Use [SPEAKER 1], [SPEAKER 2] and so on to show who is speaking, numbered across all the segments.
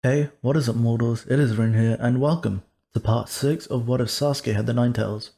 [SPEAKER 1] Hey, what is up mortals, it is Rin here, and welcome to part 6 of What If Sasuke Had the Nine Tails.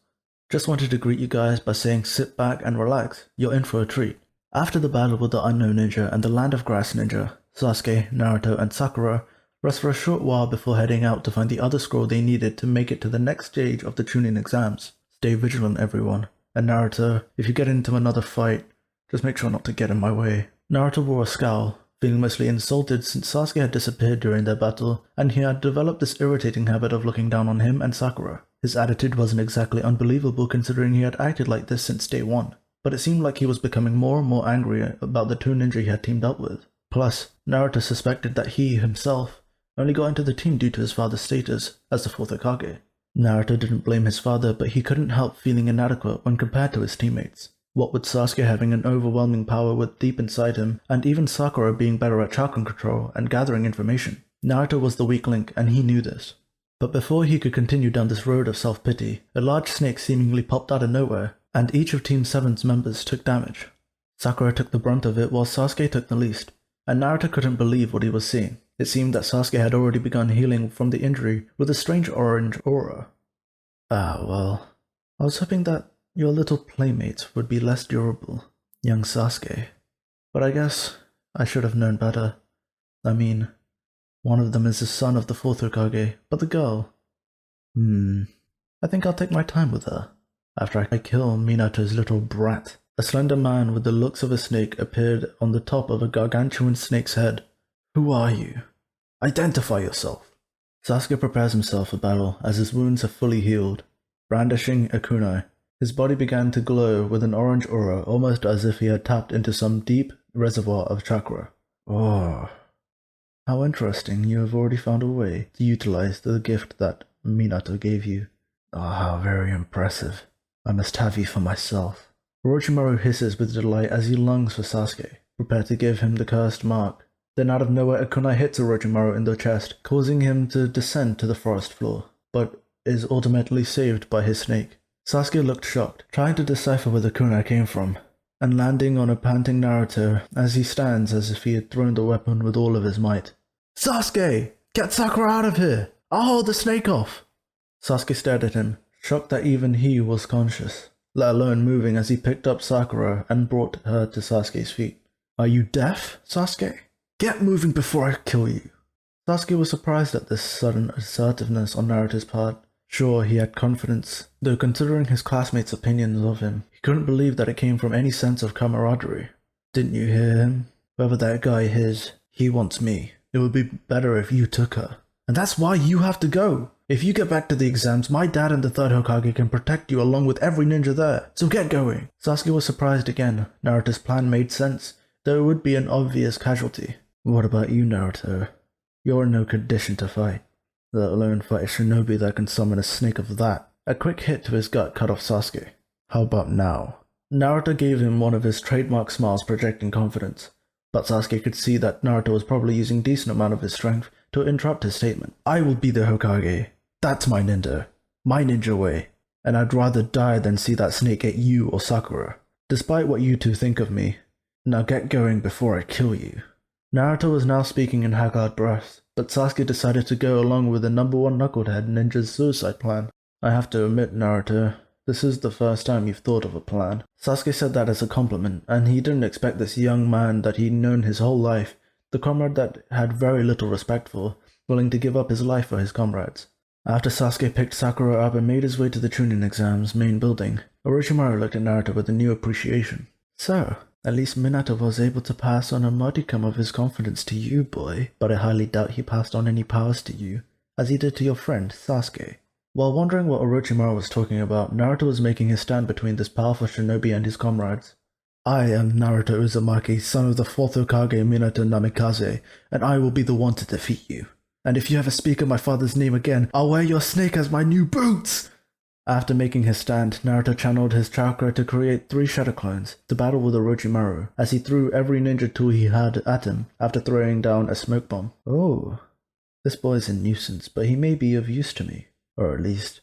[SPEAKER 1] Just wanted to greet you guys by saying sit back and relax, you're in for a treat. After the battle with the Unknown Ninja and the Land of Grass Ninja, Sasuke, Naruto, and Sakura rest for a short while before heading out to find the other scroll they needed to make it to the next stage of the Chunin exams. Stay vigilant everyone, and Naruto, if you get into another fight, just make sure not to get in my way. Naruto wore a scowl, feeling mostly insulted since Sasuke had disappeared during their battle, and he had developed this irritating habit of looking down on him and Sakura. His attitude wasn't exactly unbelievable considering he had acted like this since day one, but it seemed like he was becoming more and more angry about the two ninja he had teamed up with. Plus, Naruto suspected that he, himself, only got into the team due to his father's status as the fourth Hokage. Naruto didn't blame his father, but he couldn't help feeling inadequate when compared to his teammates. What with Sasuke having an overwhelming power with deep inside him, and even Sakura being better at chakra control and gathering information, Naruto was the weak link and he knew this. But before he could continue down this road of self-pity, a large snake seemingly popped out of nowhere, and each of Team 7's members took damage. Sakura took the brunt of it while Sasuke took the least, and Naruto couldn't believe what he was seeing. It seemed that Sasuke had already begun healing from the injury with a strange orange aura. Well, I was hoping that your little playmates would be less durable, young Sasuke. But I guess I should have known better. I mean, one of them is the son of the fourth Hokage, but the girl… I think I'll take my time with her. After I kill Minato's little brat. A slender man with the looks of a snake appeared on the top of a gargantuan snake's head. Who are you? Identify yourself. Sasuke prepares himself for battle as his wounds have fully healed. Brandishing a kunai, his body began to glow with an orange aura, almost as if he had tapped into some deep reservoir of chakra. Oh, how interesting, you have already found a way to utilize the gift that Minato gave you. Oh, how very impressive. I must have you for myself. Orochimaru hisses with delight as he longs for Sasuke, prepared to give him the cursed mark. Then out of nowhere a kunai hits Orochimaru in the chest, causing him to descend to the forest floor, but is ultimately saved by his snake. Sasuke looked shocked, trying to decipher where the kunai came from, and landing on a panting Naruto as he stands as if he had thrown the weapon with all of his might. Sasuke! Get Sakura out of here! I'll hold the snake off! Sasuke stared at him, shocked that even he was conscious, let alone moving as he picked up Sakura and brought her to Sasuke's feet. Are you deaf, Sasuke? Get moving before I kill you! Sasuke was surprised at this sudden assertiveness on Naruto's part. Sure, he had confidence, though considering his classmates' opinions of him, he couldn't believe that it came from any sense of camaraderie. Didn't you hear him? Whoever that guy is, he wants me. It would be better if you took her. And that's why you have to go! If you get back to the exams, my dad and the third Hokage can protect you along with every ninja there, so get going! Sasuke was surprised again. Naruto's plan made sense, though it would be an obvious casualty. What about you, Naruto? You're in no condition to fight. Let alone fight a shinobi that can summon a snake of that. A quick hit to his gut cut off Sasuke. How about now? Naruto gave him one of his trademark smiles projecting confidence, but Sasuke could see that Naruto was probably using decent amount of his strength to interrupt his statement. I will be the Hokage. That's my ninja way, and I'd rather die than see that snake get you or Sakura, despite what you two think of me. Now get going before I kill you. Naruto was now speaking in haggard breaths, but Sasuke decided to go along with the number one knucklehead ninja's suicide plan. I have to admit, Naruto, this is the first time you've thought of a plan. Sasuke said that as a compliment, and he didn't expect this young man that he'd known his whole life, the comrade that had very little respect for, willing to give up his life for his comrades. After Sasuke picked Sakura up and made his way to the Chunin exam's main building, Orochimaru looked at Naruto with a new appreciation. So, at least Minato was able to pass on a modicum of his confidence to you, boy, but I highly doubt he passed on any powers to you, as he did to your friend, Sasuke. While wondering what Orochimaru was talking about, Naruto was making his stand between this powerful shinobi and his comrades. I am Naruto Uzumaki, son of the fourth Hokage Minato Namikaze, and I will be the one to defeat you. And if you ever speak of my father's name again, I'll wear your snake as my new boots! After making his stand, Naruto channeled his chakra to create 3 shadow clones to battle with Orochimaru, as he threw every ninja tool he had at him after throwing down a smoke bomb. Oh, this boy's a nuisance, but he may be of use to me. Or at least,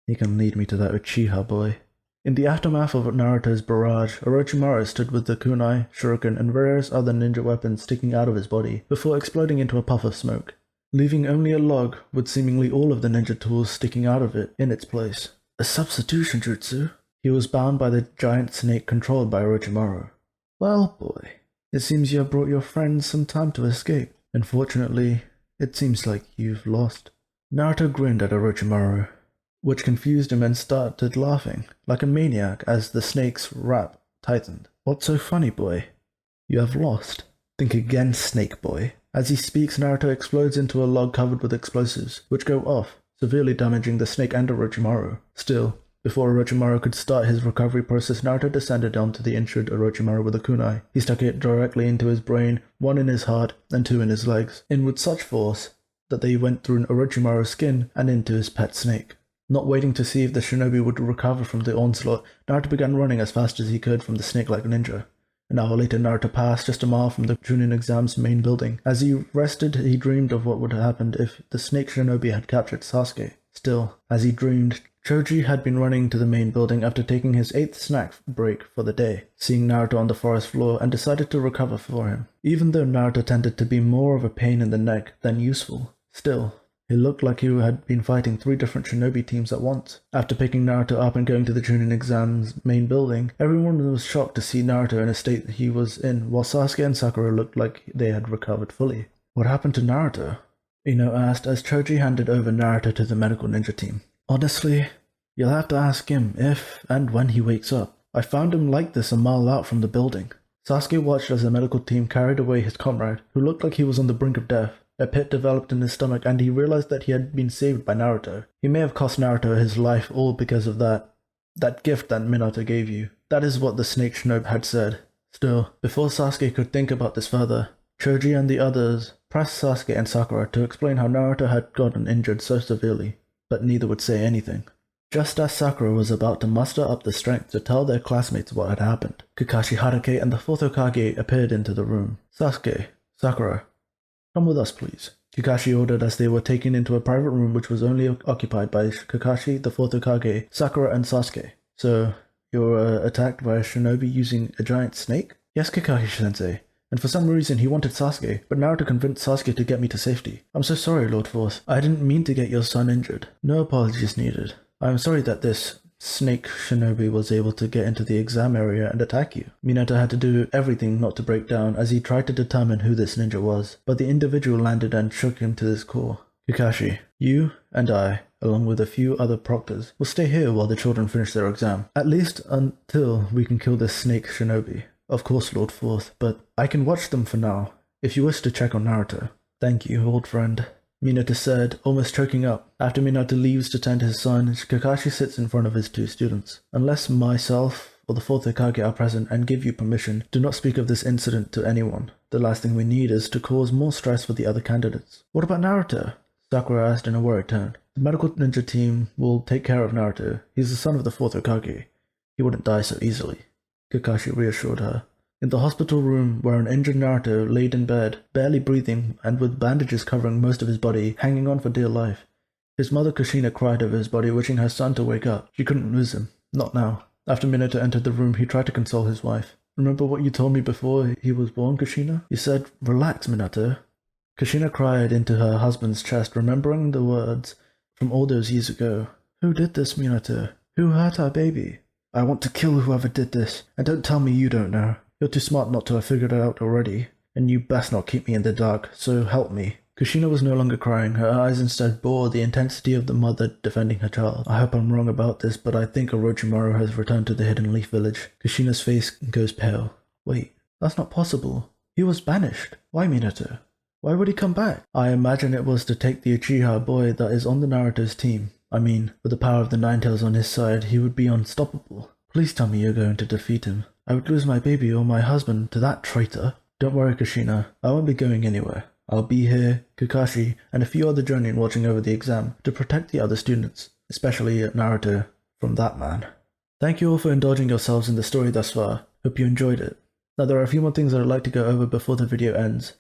[SPEAKER 1] he can lead me to that Uchiha boy. In the aftermath of Naruto's barrage, Orochimaru stood with the kunai, shuriken, and various other ninja weapons sticking out of his body before exploding into a puff of smoke. leaving only a log with seemingly all of the ninja tools sticking out of it in its place. A substitution jutsu? He was bound by the giant snake controlled by Orochimaru. Well, boy, it seems you have brought your friends some time to escape. Unfortunately, it seems like you've lost. Naruto grinned at Orochimaru, which confused him and started laughing like a maniac as the snake's wrap tightened. What's so funny, boy? You have lost. Think again, snake boy. As he speaks, Naruto explodes into a log covered with explosives, which go off, severely damaging the snake and Orochimaru. Still, before Orochimaru could start his recovery process, Naruto descended onto the injured Orochimaru with a kunai. He stuck it directly into his brain, one in his heart, and two in his legs, in with such force that they went through Orochimaru's skin and into his pet snake. Not waiting to see if the shinobi would recover from the onslaught, Naruto began running as fast as he could from the snake-like ninja. An hour later, Naruto passed just a mile from the Chunin exam's main building. As he rested, he dreamed of what would have happened if the snake shinobi had captured Sasuke. Still, as he dreamed, Choji had been running to the main building after taking his 8th snack break for the day, seeing Naruto on the forest floor, and decided to recover for him. Even though Naruto tended to be more of a pain in the neck than useful, still, it looked like he had been fighting 3 different shinobi teams at once. After picking Naruto up and going to the Chunin exam's main building, everyone was shocked to see Naruto in a state he was in, while Sasuke and Sakura looked like they had recovered fully. What happened to Naruto? Ino asked as Choji handed over Naruto to the medical ninja team. Honestly, you'll have to ask him if and when he wakes up. I found him like this a mile out from the building. Sasuke watched as the medical team carried away his comrade, who looked like he was on the brink of death. A pit developed in his stomach and he realized that he had been saved by Naruto. He may have cost Naruto his life all because of that gift that Minato gave you. That is what the snake shinobi had said. Still, before Sasuke could think about this further, Choji and the others pressed Sasuke and Sakura to explain how Naruto had gotten injured so severely, but neither would say anything. Just as Sakura was about to muster up the strength to tell their classmates what had happened, Kakashi Hatake and the 4th Hokage appeared into the room. Sasuke, Sakura, come with us, please, Kakashi ordered as they were taken into a private room which was only occupied by Kakashi, the 4th Hokage, Sakura, and Sasuke. So, you were attacked by a shinobi using a giant snake? Yes, Kakashi-sensei. And for some reason he wanted Sasuke, but Naruto convinced Sasuke to get me to safety. I'm so sorry, Lord Forth. I didn't mean to get your son injured. No apologies needed. I am sorry that this snake shinobi was able to get into the exam area and attack you. Minato had to do everything not to break down as he tried to determine who this ninja was, but the individual landed and shook him to his core. Kakashi, you and I, along with a few other proctors, will stay here while the children finish their exam. At least until we can kill this snake shinobi. Of course, Lord Forth, but I can watch them for now, if you wish to check on Naruto. Thank you, old friend, Minato said, almost choking up. After Minato leaves to tend to his son, Kakashi sits in front of his 2 students. Unless myself or the 4th Hokage are present and give you permission, do not speak of this incident to anyone. The last thing we need is to cause more stress for the other candidates. What about Naruto? Sakura asked in a worried tone. The medical ninja team will take care of Naruto. He's the son of the 4th Hokage. He wouldn't die so easily, Kakashi reassured her. In the hospital room where an injured Naruto laid in bed, barely breathing and with bandages covering most of his body, hanging on for dear life. His mother Kushina cried over his body, wishing her son to wake up. She couldn't lose him. Not now. After Minato entered the room, he tried to console his wife. Remember what you told me before he was born, Kushina? You said, relax, Minato. Kushina cried into her husband's chest, remembering the words from all those years ago. Who did this, Minato? Who hurt our baby? I want to kill whoever did this, and don't tell me you don't know. You're too smart not to have figured it out already, and you best not keep me in the dark, so help me. Kushina was no longer crying, her eyes instead bore the intensity of the mother defending her child. I hope I'm wrong about this, but I think Orochimaru has returned to the Hidden Leaf Village. Kushina's face goes pale. Wait, that's not possible. He was banished. Why, Minato? Why would he come back? I imagine it was to take the Uchiha boy that is on the Naruto's team. I mean, with the power of the Nine Tails on his side, he would be unstoppable. Please tell me you're going to defeat him. I would lose my baby or my husband to that traitor. Don't worry, Kushina. I won't be going anywhere. I'll be here, Kakashi, and a few other Jonin watching over the exam to protect the other students, especially Naruto, from that man. Thank you all for indulging yourselves in the story thus far. Hope you enjoyed it. Now there are a few more things I'd like to go over before the video ends.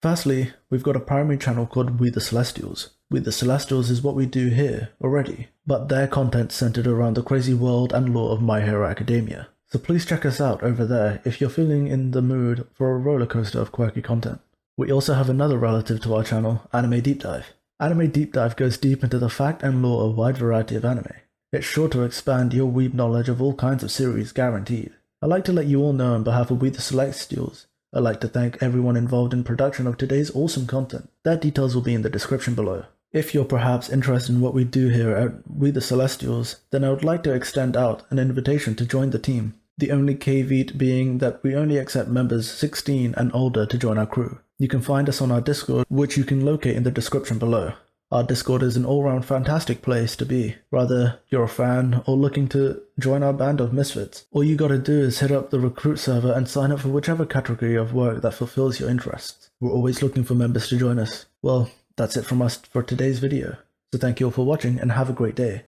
[SPEAKER 1] Firstly, we've got a primary channel called We the Celestials. We the Celestials is what we do here already, but their content's centered around the crazy world and lore of My Hero Academia. So please check us out over there if you're feeling in the mood for a roller coaster of quirky content. We also have another relative to our channel, Anime Deep Dive. Anime Deep Dive goes deep into the fact and lore of a wide variety of anime. It's sure to expand your weeb knowledge of all kinds of series, guaranteed. I'd like to let you all know on behalf of We the Celestials, I'd like to thank everyone involved in production of today's awesome content. Their details will be in the description below. If you're perhaps interested in what we do here at We the Celestials, then I would like to extend out an invitation to join the team. The only caveat being that we only accept members 16 and older to join our crew. You can find us on our Discord, which you can locate in the description below. Our Discord is an all-round fantastic place to be. Whether you're a fan or looking to join our band of misfits, all you gotta do is hit up the recruit server and sign up for whichever category of work that fulfills your interests. We're always looking for members to join us. Well, that's it from us for today's video. So thank you all for watching and have a great day.